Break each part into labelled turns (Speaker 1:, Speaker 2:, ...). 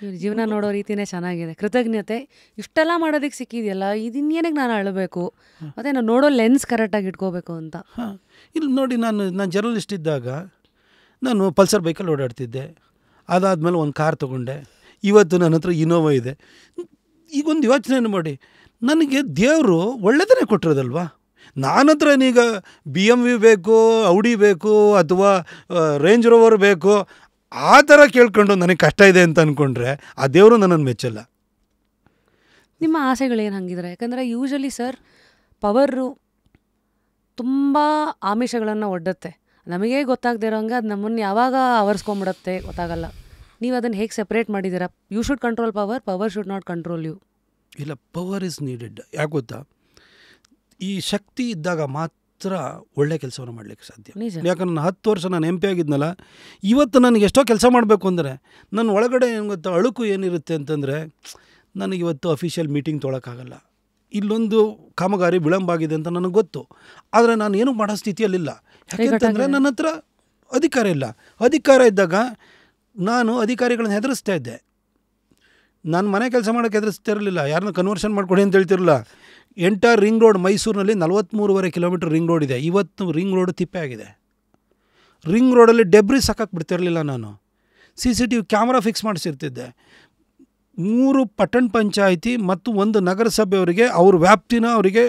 Speaker 1: ಇವ್ರ ಜೀವನ ನೋಡೋ ರೀತಿನೇ ಚೆನ್ನಾಗಿದೆ. ಕೃತಜ್ಞತೆ ಇಷ್ಟೆಲ್ಲ ಮಾಡೋದಕ್ಕೆ ಸಿಕ್ಕಿದೆಯಲ್ಲ, ಇನ್ನೇನಕ್ಕೆ ನಾನು ಅಳಬೇಕು, ಮತ್ತು ನಾನು ನೋಡೋ ಲೆನ್ಸ್ ಕರೆಕ್ಟಾಗಿ ಇಟ್ಕೋಬೇಕು ಅಂತ.
Speaker 2: ಹಾಂ, ಇಲ್ಲಿ ನೋಡಿ, ನಾನು ಜರ್ನಲಿಸ್ಟ್ ಇದ್ದಾಗ ನಾನು ಪಲ್ಸರ್ ಬೈಕಲ್ಲಿ ಓಡಾಡ್ತಿದ್ದೆ. ಅದಾದಮೇಲೆ ಒಂದು ಕಾರ್ ತೊಗೊಂಡೆ. ಇವತ್ತು ನನ್ನ ಹತ್ರ ಇನೋವಾ ಇದೆ. ಈಗೊಂದು ಯೋಚನೆ ಮಾಡಿ, ನನಗೆ ದೇವರು ಒಳ್ಳೆಯದನ್ನೇ ಕೊಟ್ಟಿರೋದಲ್ವಾ. ನನ್ನ ಹತ್ರ ಈಗ BMW ಬೇಕು, ಔಡಿ ಬೇಕು, ಅಥವಾ ರೇಂಜ್ ರೋವರ್ ಬೇಕು, ಆ ಥರ ಕೇಳ್ಕೊಂಡು ನನಗೆ ಕಷ್ಟ ಇದೆ ಅಂತ ಅಂದ್ಕೊಂಡ್ರೆ ಆ ದೇವರು ನನ್ನನ್ನು ಮೆಚ್ಚಲ್ಲ.
Speaker 1: ನಿಮ್ಮ ಆಸೆಗಳೇನು ಹಂಗಿದ್ರೆ? ಯಾಕಂದರೆ ಯೂಶಲಿ ಸರ್ ಪವರು ತುಂಬ ಆಮಿಷಗಳನ್ನು ಒಡ್ಡುತ್ತೆ, ನಮಗೇ ಗೊತ್ತಾಗದೇ ಇರೋ ಹಂಗೆ ಅದು ನಮ್ಮನ್ನು ಯಾವಾಗ ಆವರಿಸ್ಕೊಂಬಿಡುತ್ತೆ ಗೊತ್ತಾಗಲ್ಲ. ನೀವು ಅದನ್ನು ಹೇಗೆ ಸೆಪ್ರೇಟ್ ಮಾಡಿದ್ದೀರಾ? You should control power, power should not control you.
Speaker 2: ಇಲ್ಲ, ಪವರ್ ಇಸ್ ನೀಡೆಡ್. ಯಾಕೆ ಗೊತ್ತಾ, ಈ ಶಕ್ತಿ ಇದ್ದಾಗ ಮಾತ್ರ ಒಳ್ಳೆ ಕೆಲಸವನ್ನು ಮಾಡಲಿಕ್ಕೆ ಸಾಧ್ಯ. ಯಾಕಂದ್ರೆ ನಾನು 10 ವರ್ಷ ನಾನು MP ಆಗಿದ್ನಲ್ಲ, ಇವತ್ತು ನನಗೆ ಎಷ್ಟೋ ಕೆಲಸ ಮಾಡಬೇಕು ಅಂದರೆ ನನ್ನ ಒಳಗಡೆ ಏನು ಗೊತ್ತಾ, ಅಳುಕು ಏನಿರುತ್ತೆ ಅಂತಂದರೆ, ನನಗಿವತ್ತು ಅಫಿಷಿಯಲ್ ಮೀಟಿಂಗ್ ತೊಗೊಳಕ್ಕಾಗಲ್ಲ, ಇಲ್ಲೊಂದು ಕಾಮಗಾರಿ ವಿಳಂಬ ಆಗಿದೆ ಅಂತ ನನಗೆ ಗೊತ್ತು. ಆದರೆ ನಾನು ಏನೂ ಮಾಡೋ ಸ್ಥಿತಿಯಲ್ಲಿಲ್ಲ. ಯಾಕೆಂತಂದರೆ ನನ್ನ ಹತ್ರ ಅಧಿಕಾರ ಇಲ್ಲ. ಅಧಿಕಾರ ಇದ್ದಾಗ ನಾನು ಅಧಿಕಾರಿಗಳನ್ನ ಹೆದರಿಸ್ತಾ ಇದ್ದೆ. ನಾನು ಮನೆ ಕೆಲಸ ಮಾಡೋಕ್ಕೆ ಹೆದರಿಸ್ತಾ ಇರಲಿಲ್ಲ, ಯಾರನ್ನ ಕನ್ವರ್ಷನ್ ಮಾಡಿಕೊಡಿ ಅಂತ ಹೇಳ್ತಿರಲಿಲ್ಲ. ಎಂಟರ್ ರಿಂಗ್ ರೋಡ್ ಮೈಸೂರಿನಲ್ಲಿ 43.5 ಕಿಲೋಮೀಟರ್ ರಿಂಗ್ ರೋಡ್ ಇದೆ. ಇವತ್ತು ರಿಂಗ್ ರೋಡ್ ತಿಪ್ಪೆ ಆಗಿದೆ. ರಿಂಗ್ ರೋಡಲ್ಲಿ ಡೆಬ್ರಿಸ್ ಹಾಕಕ್ಕೆ ಬಿಡ್ತಿರಲಿಲ್ಲ. ನಾನು CCTV ಕ್ಯಾಮ್ರಾ ಫಿಕ್ಸ್ ಮಾಡಿಸಿರ್ತಿದ್ದೆ. 3 ಪಟ್ಟಣ ಪಂಚಾಯಿತಿ ಮತ್ತು 1 ನಗರಸಭೆಯವರಿಗೆ ಅವ್ರ ವ್ಯಾಪ್ತಿನ ಅವರಿಗೆ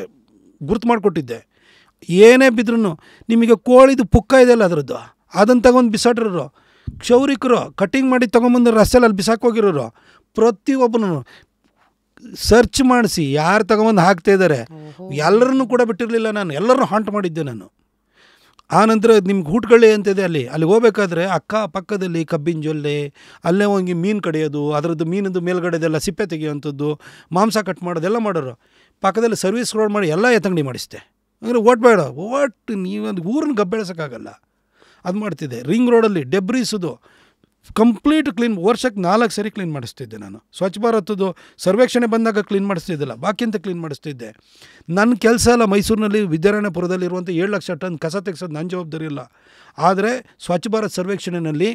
Speaker 2: ಗುರ್ತು ಮಾಡಿಕೊಟ್ಟಿದ್ದೆ. ಏನೇ ಬಿದ್ರೂ, ನಿಮಗೆ ಕೋಳಿದು ಪುಕ್ಕ ಇದೆಯಲ್ಲ ಅದರದ್ದು, ಅದನ್ನು ತಗೊಂಡು ಬಿಸಾಡಿರೋರು, ಕ್ಷೌರಿಕರು ಕಟ್ಟಿಂಗ್ ಮಾಡಿ ತೊಗೊಂಬಂದು ರಸ್ತೆಯಲ್ಲಿ ಅಲ್ಲಿ ಬಿಸಾಕೋಗಿರೋರು, ಪ್ರತಿಯೊಬ್ಬನು ಸರ್ಚ್ ಮಾಡಿಸಿ ಯಾರು ತಗೊಂಬಂದು ಹಾಕ್ತಾಯಿದ್ದಾರೆ ಎಲ್ಲರನ್ನೂ ಕೂಡ ಬಿಟ್ಟಿರಲಿಲ್ಲ. ನಾನು ಎಲ್ಲರನ್ನೂ ಹಾಂಟ್ ಮಾಡಿದ್ದೆ. ನಾನು ಆನಂತರ ನಿಮ್ಗೆ ಹೂಟ್ಗಳ್ಳಿ ಅಂತಿದೆ, ಅಲ್ಲಿಗೆ ಹೋಗ್ಬೇಕಾದ್ರೆ ಅಕ್ಕ ಪಕ್ಕದಲ್ಲಿ ಕಬ್ಬಿನ ಜೊಲ್ಲೆ, ಅಲ್ಲೇ ಹೋಗಿ ಮೀನು ಕಡಿಯೋದು, ಅದರದ್ದು ಮೀನದು ಮೇಲ್ಗಡೆದೆಲ್ಲ ಸಿಪ್ಪೆ ತೆಗೆಯುವಂಥದ್ದು, ಮಾಂಸ ಕಟ್ ಮಾಡೋದೆಲ್ಲ ಮಾಡೋರು. ಪಕ್ಕದಲ್ಲಿ ಸರ್ವಿಸ್ ರೋಡ್ ಮಾಡಿ ಎಲ್ಲ ಎತ್ತಂಗಡಿ ಮಾಡಿಸ್ದೆ. ಅಂದರೆ ಓಟ್ಬೇಡ, ನೀವು ಅದು ಊರನ್ನ ಗಬ್ಬೆಳೆಸೋಕ್ಕಾಗಲ್ಲ, ಅದು ಮಾಡ್ತಿದ್ದೆ. ರಿಂಗ್ ರೋಡಲ್ಲಿ ಡೆಬ್ರೀಸದು ಕಂಪ್ಲೀಟ್ ಕ್ಲೀನ್, ವರ್ಷಕ್ಕೆ 4 ಸರಿ ಕ್ಲೀನ್ ಮಾಡಿಸ್ತಿದ್ದೆ. ನಾನು ಸ್ವಚ್ಛ ಭಾರತದ್ದು ಸರ್ವೇಕ್ಷಣೆ ಬಂದಾಗ ಕ್ಲೀನ್ ಮಾಡಿಸ್ತಿದ್ದಿಲ್ಲ, ಬಾಕಿಂತ ಕ್ಲೀನ್ ಮಾಡಿಸ್ತಿದ್ದೆ. ನನ್ನ ಕೆಲಸ ಎಲ್ಲ ಮೈಸೂರಿನಲ್ಲಿ ವಿದ್ಯಾರಣ್ಯಪುರದಲ್ಲಿರುವಂಥ 7 ಲಕ್ಷ ಟನ್ ಕಸ ತೆಗೆಸೋದು ನನ್ನ ಜವಾಬ್ದಾರಿ ಇಲ್ಲ. ಆದರೆ ಸ್ವಚ್ಛ ಭಾರತ್ ಸರ್ವೇಕ್ಷಣೆಯಲ್ಲಿ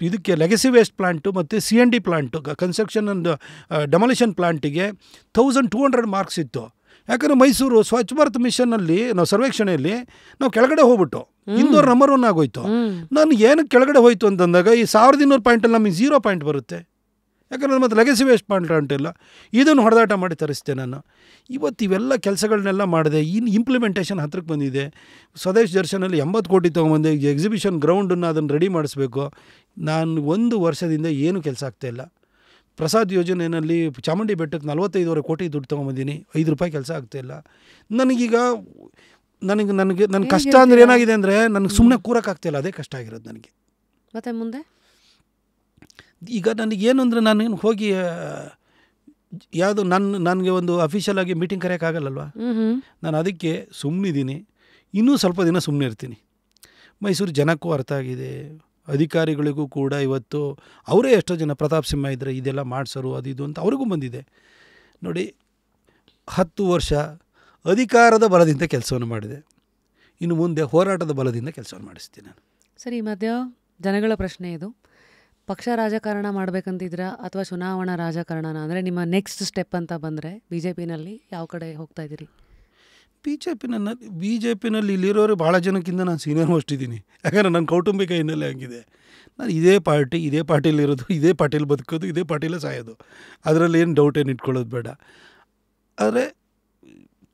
Speaker 2: ಇದಕ್ಕೆ ಲೆಗಸಿ ವೇಸ್ಟ್ ಪ್ಲಾಂಟು ಮತ್ತು CND plant, construction and demolition ಪ್ಲಾಂಟಿಗೆ 1200 ಮಾರ್ಕ್ಸ್ ಇತ್ತು. ಯಾಕಂದರೆ ಮೈಸೂರು ಸ್ವಚ್ಛ ಭಾರತ್ ಮಿಷನ್ನಲ್ಲಿ ನಾವು ಸರ್ವೇಕ್ಷಣೆಯಲ್ಲಿ ನಾವು ಕೆಳಗಡೆ ಹೋಗ್ಬಿಟ್ಟು 200 ನಂಬರ್ 1 ಆಗೋಯ್ತು. ನಾನು ಏನಕ್ಕೆ ಕೆಳಗಡೆ ಹೋಯ್ತು ಅಂತಂದಾಗ ಈ 1200 ಪಾಯಿಂಟಲ್ಲಿ ನಮಗೆ 0 ಪಾಯಿಂಟ್ ಬರುತ್ತೆ. ಯಾಕಂದರೆ ಮತ್ತು ಲೆಗಸಿ ವೇಸ್ಟ್ ಪಾಯಿಂಟ್ ಇಲ್ಲ. ಇದನ್ನು ಹೊಡೆದಾಟ ಮಾಡಿ ತರಿಸ್ತೆ ನಾನು. ಇವತ್ತು ಇವೆಲ್ಲ ಕೆಲಸಗಳನ್ನೆಲ್ಲ ಮಾಡಿದೆ. ಇನ್ನು ಇಂಪ್ಲಿಮೆಂಟೇಷನ್ ಹತ್ರಕ್ಕೆ ಬಂದಿದೆ. ಸ್ವದೇಶ್ ದರ್ಶನಲ್ಲಿ 80 ಕೋಟಿ ತೊಗೊಂಬಂದೆ. ಎಕ್ಸಿಬಿಷನ್ ಗ್ರೌಂಡನ್ನು ಅದನ್ನು ರೆಡಿ ಮಾಡಿಸ್ಬೇಕು. ನಾನು 1 ವರ್ಷದಿಂದ ಏನೂ ಕೆಲಸ ಆಗ್ತಾಯಿಲ್ಲ. ಪ್ರಸಾದ್ ಯೋಜನೆಯಲ್ಲಿ ಚಾಮುಂಡಿ ಬೆಟ್ಟಕ್ಕೆ 45 ಕೋಟಿ ದುಡ್ಡು ತೊಗೊಂಬಂದಿನಿ, 5 ರೂಪಾಯಿ ಕೆಲಸ ಆಗ್ತಾಯಿಲ್ಲ. ನನಗೀಗ ನನ್ನ ಕಷ್ಟ ಅಂದರೆ ಏನಾಗಿದೆ ಅಂದರೆ, ನನಗೆ ಸುಮ್ಮನೆ ಕೂರಕ್ಕಾಗ್ತಾಯಿಲ್ಲ, ಅದೇ ಕಷ್ಟ ಆಗಿರೋದು ನನಗೆ.
Speaker 1: ಮತ್ತು ಮುಂದೆ
Speaker 2: ಈಗ ನನಗೇನು ಅಂದರೆ, ನಾನೇನು ಹೋಗಿ ಯಾವುದು ನನಗೆ ಒಂದು ಅಫಿಷಿಯಲ್ ಆಗಿ ಮೀಟಿಂಗ್ ಕರೆಯೋಕ್ಕಾಗಲ್ಲಲ್ವ. ನಾನು ಅದಕ್ಕೆ ಸುಮ್ಮನಿದ್ದೀನಿ. ಇನ್ನೂ ಸ್ವಲ್ಪ ದಿನ ಸುಮ್ಮನೆ ಇರ್ತೀನಿ. ಮೈಸೂರು ಜನಕ್ಕೂ ಅರ್ಥ ಆಗಿದೆ, ಅಧಿಕಾರಿಗಳಿಗೂ ಕೂಡ. ಇವತ್ತು ಅವರೇ ಎಷ್ಟೋ ಜನ ಪ್ರತಾಪ್ ಸಿಂಹ ಇದ್ದರೆ ಇದೆಲ್ಲ ಮಾಡಿಸೋರು ಅದು ಇದು ಅಂತ ಅವ್ರಿಗೂ ಬಂದಿದೆ. ನೋಡಿ, 10 ವರ್ಷ ಅಧಿಕಾರದ ಬಲದಿಂದ ಕೆಲಸವನ್ನು ಮಾಡಿದೆ. ಇನ್ನು ಮುಂದೆ ಹೋರಾಟದ ಬಲದಿಂದ ಕೆಲಸವನ್ನು ಮಾಡಿಸ್ತೀನಿ ನಾನು.
Speaker 1: ಸರಿ, ಈ ಮಧ್ಯ ಜನಗಳ ಪ್ರಶ್ನೆ ಇದು, ಪಕ್ಷ ರಾಜಕಾರಣ ಮಾಡಬೇಕಂತಿದ್ದೀರಾ ಅಥವಾ ಚುನಾವಣಾ ರಾಜಕಾರಣನ? ಅಂದರೆ ನಿಮ್ಮ ನೆಕ್ಸ್ಟ್ ಸ್ಟೆಪ್ ಅಂತ ಬಂದರೆ BJPನಲ್ಲಿ ಯಾವ ಕಡೆ ಹೋಗ್ತಾ ಇದ್ದೀರಿ?
Speaker 2: BJPನಲ್ಲಿ ಇಲ್ಲಿರೋರು ಭಾಳ ಜನಕ್ಕಿಂತ ನಾನು ಸೀನಿಯರ್ ಮೋಸ್ಟ್ ಇದ್ದೀನಿ. ಯಾಕಂದರೆ ನನ್ನ ಕೌಟುಂಬಿಕ ಹಿನ್ನೆಲೆ ಆಗಿದೆ. ನಾನು ಇದೇ ಪಾರ್ಟಿಲಿರೋದು, ಇದೇ ಪಾರ್ಟಿಲಿ ಬದುಕೋದು, ಇದೇ ಪಾರ್ಟಿಲೇ ಸಾಯೋದು. ಅದರಲ್ಲಿ ಏನು ಡೌಟ್ ಏನು ಇಟ್ಕೊಳ್ಳೋದು ಬೇಡ. ಆದರೆ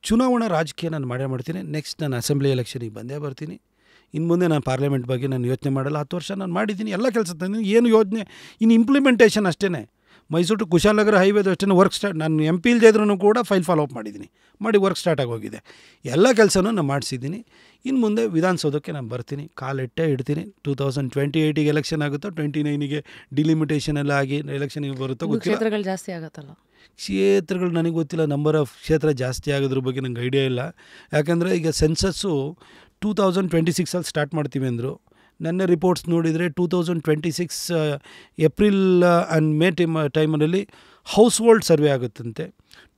Speaker 2: ಚುನಾವಣಾ ರಾಜಕೀಯ ನಾನು ಮಾಡ್ತೀನಿ. ನೆಕ್ಸ್ಟ್ ನಾನು ಅಸೆಂಬ್ಲಿ ಎಲೆಕ್ಷನಿಗೆ ಬಂದೇ ಬರ್ತೀನಿ. ಇನ್ನು ಮುಂದೆ ನಾನು ಪಾರ್ಲಿಮೆಂಟ್ ಬಗ್ಗೆ ನಾನು ಯೋಚನೆ ಮಾಡಲ್ಲ. 10 ವರ್ಷ ನಾನು ಮಾಡಿದ್ದೀನಿ, ಎಲ್ಲ ಕೆಲಸ ತಂದಿದ್ದೀನಿ. ಏನು ಯೋಜನೆ, ಇನ್ನು ಇಂಪ್ಲಿಮೆಂಟೇಷನ್ ಅಷ್ಟೇ. ಮೈಸೂರು ಟು ಕುಶಾಲನಗರ ಹೈವೇದು ಅಷ್ಟೇ ವರ್ಕ್ ಸ್ಟಾರ್ಟ್. ನಾನು MP ಇಲ್ಲದೆ ಇದ್ರೂ ಕೂಡ ಫೈಲ್ ಫಾಲೋ ಅಪ್ ಮಾಡಿದ್ದೀನಿ, ವರ್ಕ್ ಸ್ಟಾರ್ಟ್ ಆಗೋಗಿದೆ. ಎಲ್ಲ ಕೆಲಸನೂ ನಾನು ಮಾಡಿಸಿದ್ದೀನಿ. ಇನ್ನು ಮುಂದೆ ವಿಧಾನಸೌಧಕ್ಕೆ ನಾನು ಬರ್ತೀನಿ, ಕಾಲಿಟ್ಟೇ ಇಡ್ತೀನಿ. 2028ಗೆ ಎಲೆಕ್ಷನ್ ಆಗುತ್ತೋ, 29ಗೆ ಡಿಲಿಮಿಟೇಷನ್ ಎಲ್ಲ ಆಗಿ ಎಲೆಕ್ಷನಿಗೆ ಬರುತ್ತೋ ಗೊತ್ತಿಲ್ಲ.
Speaker 1: ಕ್ಷೇತ್ರಗಳು ಜಾಸ್ತಿ ಆಗುತ್ತಲ್ಲ.
Speaker 2: ಕ್ಷೇತ್ರಗಳು ನನಗೆ ಗೊತ್ತಿಲ್ಲ, ನಂಬರ್ ಆಫ್ ಕ್ಷೇತ್ರ ಜಾಸ್ತಿ ಆಗೋದ್ರ ಬಗ್ಗೆ ನಂಗೆ ಐಡಿಯಾ ಇಲ್ಲ. ಯಾಕಂದರೆ ಈಗ ಸೆನ್ಸಸ್ಸು 2026ಅಲ್ಲಿ ಸ್ಟಾರ್ಟ್ ಮಾಡ್ತೀವಿ ಅಂದರು. ನನ್ನ ರಿಪೋರ್ಟ್ಸ್ ನೋಡಿದರೆ 2026 ಏಪ್ರಿಲ್ ಆ್ಯಂಡ್ ಮೇ ಟೈಮಲ್ಲಿ ಹೌಸ್ ಹೋಲ್ಡ್ ಸರ್ವೆ ಆಗುತ್ತಂತೆ.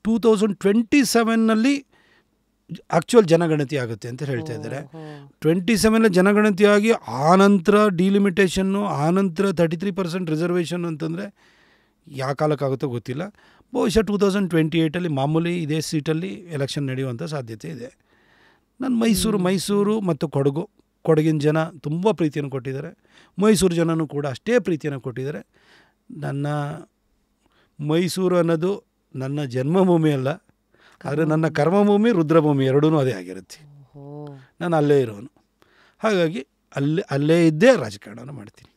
Speaker 2: 2027ನಲ್ಲಿ ಆ್ಯಕ್ಚುಯಲ್ ಜನಗಣತಿ ಆಗುತ್ತೆ ಅಂತ ಹೇಳ್ತಾ ಇದ್ದಾರೆ. 27 ಜನಗಣತಿಯಾಗಿ ಆನಂತರ ಡಿಲಿಮಿಟೇಷನ್ನು, ಆನಂತರ 33% ರಿಸರ್ವೇಷನ್ ಅಂತಂದರೆ ಯಾವ ಕಾಲಕ್ಕಾಗುತ್ತೋ ಗೊತ್ತಿಲ್ಲ. ಬಹುಶಃ 2028 ಮಾಮೂಲಿ ಇದೇ ಸೀಟಲ್ಲಿ ಎಲೆಕ್ಷನ್ ನಡೆಯುವಂಥ ಸಾಧ್ಯತೆ ಇದೆ. ನಾನು ಮೈಸೂರು ಮತ್ತು ಕೊಡಗಿನ ಜನ ತುಂಬ ಪ್ರೀತಿಯನ್ನು ಕೊಟ್ಟಿದ್ದಾರೆ. ಮೈಸೂರು ಜನನೂ ಕೂಡ ಅಷ್ಟೇ ಪ್ರೀತಿಯನ್ನು ಕೊಟ್ಟಿದ್ದಾರೆ. ನನ್ನ ಮೈಸೂರು ಅನ್ನೋದು ನನ್ನ ಜನ್ಮಭೂಮಿ ಅಲ್ಲ, ಆದರೆ ನನ್ನ ಕರ್ಮಭೂಮಿ, ರುದ್ರಭೂಮಿ ಎರಡೂ ಅದೇ ಆಗಿರುತ್ತೆ. ನಾನು ಅಲ್ಲೇ ಇರೋನು. ಹಾಗಾಗಿ ಅಲ್ಲೇ ಇದ್ದೇ ರಾಜಕಾರಣವನ್ನು ಮಾಡ್ತೀನಿ.